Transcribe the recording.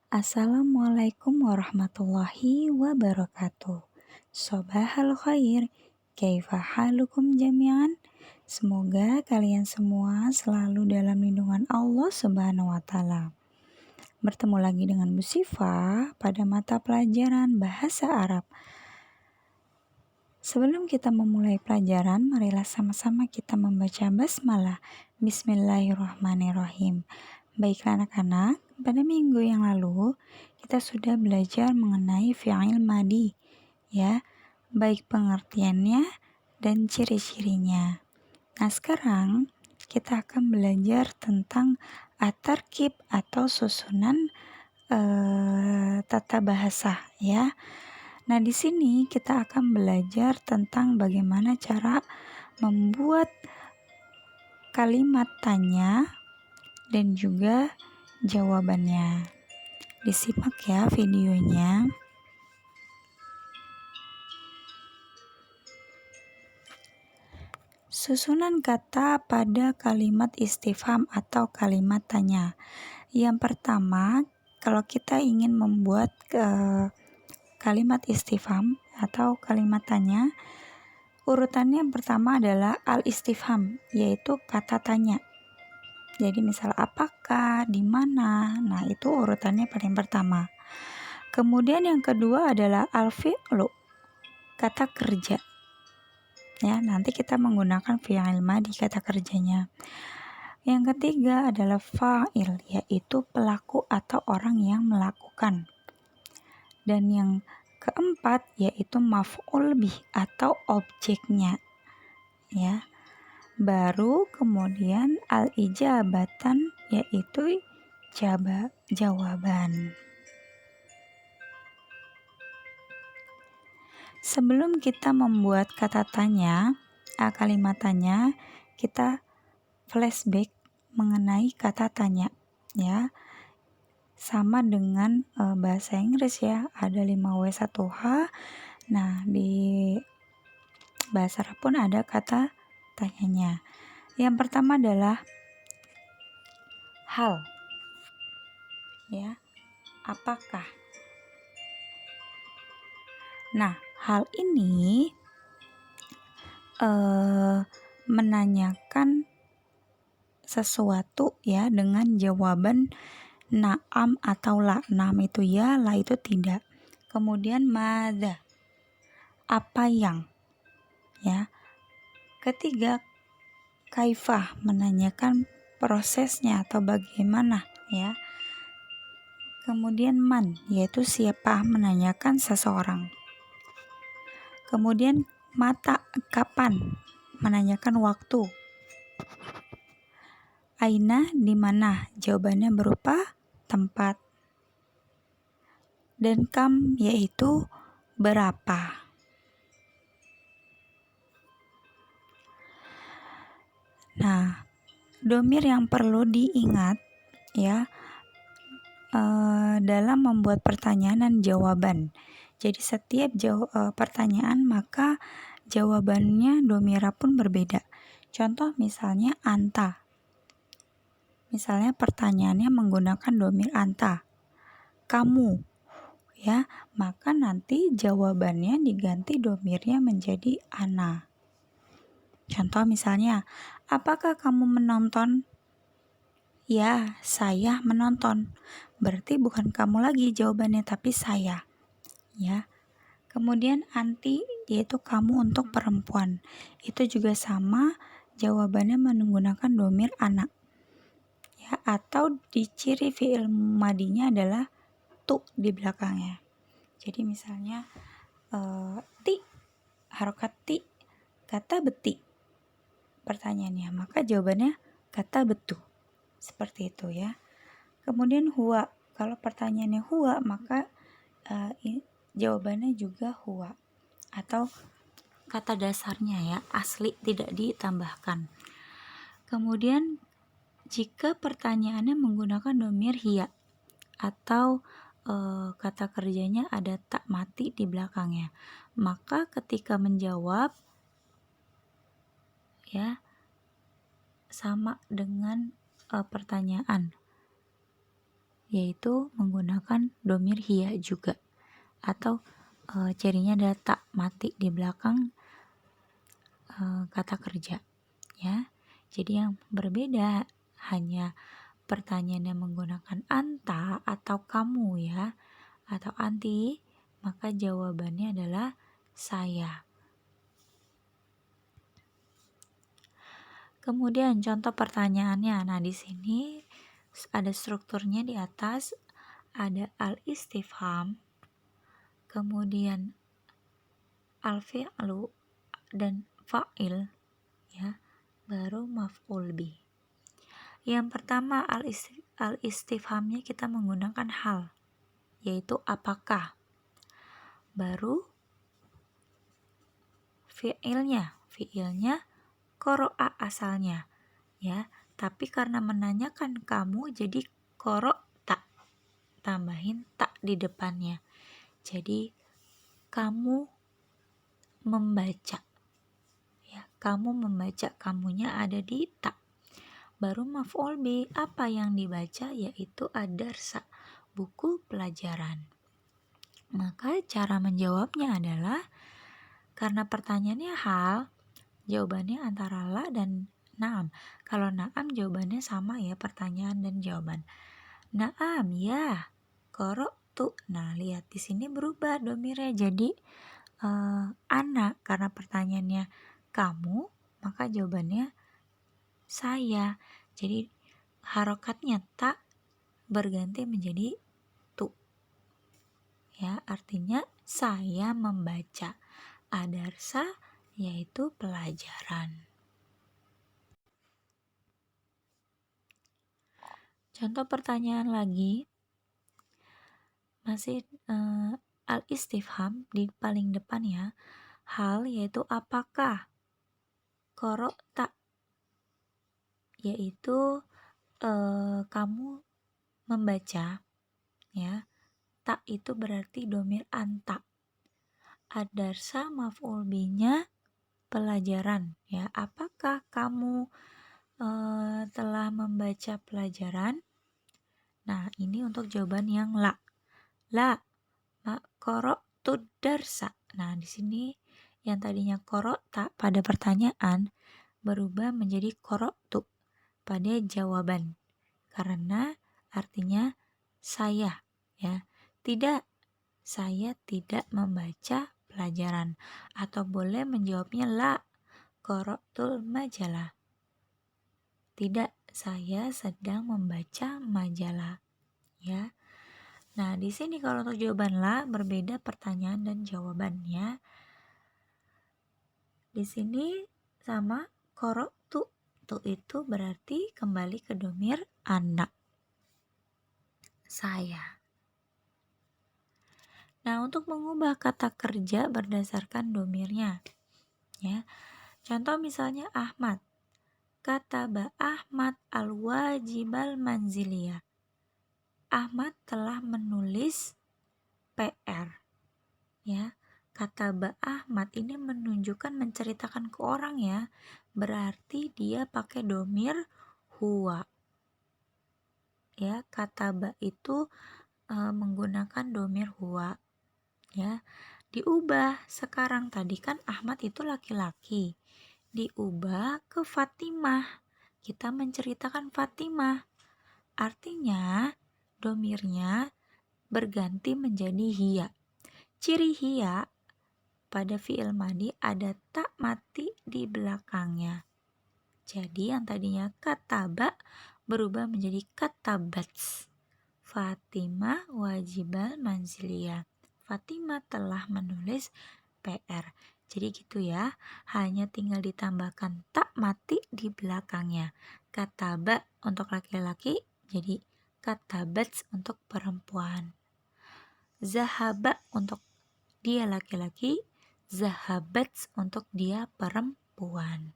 Assalamualaikum warahmatullahi wabarakatuh. Sobahal khair, kaifa halukum jami'an? Semoga kalian semua selalu dalam lindungan Allah Subhanahu wa taala. Bertemu lagi dengan Bu Sifa pada mata pelajaran Bahasa Arab. Sebelum kita memulai pelajaran, marilah sama-sama kita membaca basmalah. Bismillahirrahmanirrahim. Baiklah anak-anak, pada minggu yang lalu kita sudah belajar mengenai fi'il madi, ya, baik pengertiannya dan ciri-cirinya. Nah, sekarang kita akan belajar tentang at-tarkib atau susunan tata bahasa, ya. Nah, di sini kita akan belajar tentang bagaimana cara membuat kalimat tanya dan juga jawabannya. Disimak ya videonya. Susunan kata pada kalimat istifham atau kalimat tanya. Yang pertama, kalau kita ingin membuat kalimat istifham atau kalimat tanya, urutannya yang pertama adalah al-istifham, yaitu kata tanya. Jadi misal apakah, di mana, nah itu urutannya paling pertama. Kemudian yang kedua adalah al-fi'lu, kata kerja. Ya, nanti kita menggunakan fi'il madi kata kerjanya. Yang ketiga adalah fa'il, yaitu pelaku atau orang yang melakukan. Dan yang keempat yaitu maf'ul bih atau objeknya. Ya. Baru kemudian al-ijabatan yaitu jawaban. Sebelum kita membuat kata tanya, kalimat tanya, kita flashback mengenai kata tanya, ya. Sama dengan bahasa Inggris ya, ada 5W1H. Nah, di bahasa Arab pun ada kata tanyanya. Yang pertama adalah hal. Ya. Apakah? Nah, hal ini menanyakan sesuatu ya dengan jawaban na'am atau la. Na'am itu ya, la itu tidak. Kemudian madza, apa yang, ya. Ketiga, kaifah, menanyakan prosesnya atau bagaimana, ya. Kemudian man, yaitu siapa, menanyakan seseorang. Kemudian mata, kapan, menanyakan waktu. Aina, di mana, jawabannya berupa tempat. Dan kam, yaitu berapa. Nah, domir yang perlu diingat ya dalam membuat pertanyaan dan jawaban. Jadi setiap pertanyaan maka jawabannya domira pun berbeda. Contoh misalnya anta. Misalnya pertanyaannya menggunakan domir anta. Kamu, ya, maka nanti jawabannya diganti domirnya menjadi ana. Contoh misalnya, apakah kamu menonton? Ya, saya menonton. Berarti bukan kamu lagi jawabannya, tapi saya. Ya. Kemudian anti, yaitu kamu untuk perempuan. Itu juga sama, jawabannya menggunakan domir anak. Ya, atau di ciri fi'il madinya adalah tu di belakangnya. Jadi misalnya ti, harokat ti, kata beti. Pertanyaannya, maka jawabannya kata betu. Seperti itu ya. Kemudian huwa, kalau pertanyaannya huwa maka jawabannya juga huwa atau kata dasarnya ya, asli tidak ditambahkan. Kemudian jika pertanyaannya menggunakan domir hiya atau kata kerjanya ada tak mati di belakangnya, maka ketika menjawab ya sama dengan pertanyaan. yaitu menggunakan domir hiya juga, atau cirinya adalah tak mati di belakang kata kerja ya. Jadi yang berbeda hanya pertanyaannya menggunakan anta atau kamu ya, atau anti, maka jawabannya adalah saya. Kemudian contoh pertanyaannya. Nah, di sini ada strukturnya di atas, ada al-istifham, kemudian al-fi'lu dan fa'il ya, baru maf'ul bih. Yang pertama al-istifhamnya kita menggunakan hal, yaitu apakah. Baru fi'ilnya qoro'a asalnya ya, tapi karena menanyakan kamu jadi tak, tambahin tak di depannya. Jadi kamu membaca ya, kamu membaca, kamunya ada di tak. Baru maf'ul bih, apa yang dibaca, yaitu ad-darsa, buku pelajaran. Maka cara menjawabnya adalah, karena pertanyaannya hal, jawabannya antara la dan na'am. Kalau na'am jawabannya sama ya, pertanyaan dan jawaban. Na'am ya, qara'tu. Nah, lihat di sini berubah domirnya jadi anak, karena pertanyaannya kamu, maka jawabannya saya. Jadi harokatnya tak berganti menjadi tu ya, artinya saya membaca. Adarsa yaitu pelajaran. Contoh pertanyaan lagi, masih al-istifham di paling depan ya. Hal yaitu apakah. Qara'ta yaitu kamu membaca ya. Tak itu berarti domir anta. Ad-darsa maf'ul bihnya pelajaran ya. Apakah kamu telah membaca pelajaran? Nah, ini untuk jawaban yang la. La qara'tu darsa. Nah, di sini yang tadinya qara'ta pada pertanyaan berubah menjadi qara'tu pada jawaban, karena artinya saya ya. Tidak, saya tidak membaca pelajaran. Atau boleh menjawabnya la qara'tul majalah. Tidak, saya sedang membaca majalah ya. Nah, di sini kalau untuk jawaban la berbeda pertanyaan dan jawabannya. Di sini sama qara'tu. Tu itu berarti kembali ke domir anak, saya. Nah, untuk mengubah kata kerja berdasarkan domirnya ya. Contoh misalnya Ahmad. Kataba Ahmad al-wajibal manziliyah. Ahmad telah menulis PR ya. Kataba Ahmad ini menunjukkan, menceritakan ke orang ya, berarti dia pakai domir huwa ya. Kataba itu menggunakan domir huwa ya. Diubah sekarang, tadi kan Ahmad itu laki-laki, diubah ke Fatimah, kita menceritakan Fatimah, artinya domirnya berganti menjadi hiya. Ciri hiya pada fi'il madi ada tak mati di belakangnya. Jadi yang tadinya kataba berubah menjadi katabats. Fatimah wajibal manziliyah. Fatimah telah menulis PR. Jadi gitu ya, hanya tinggal ditambahkan tak mati di belakangnya. Kataba untuk laki-laki jadi katabats untuk perempuan. Zahaba untuk dia laki-laki, zahabats untuk dia perempuan.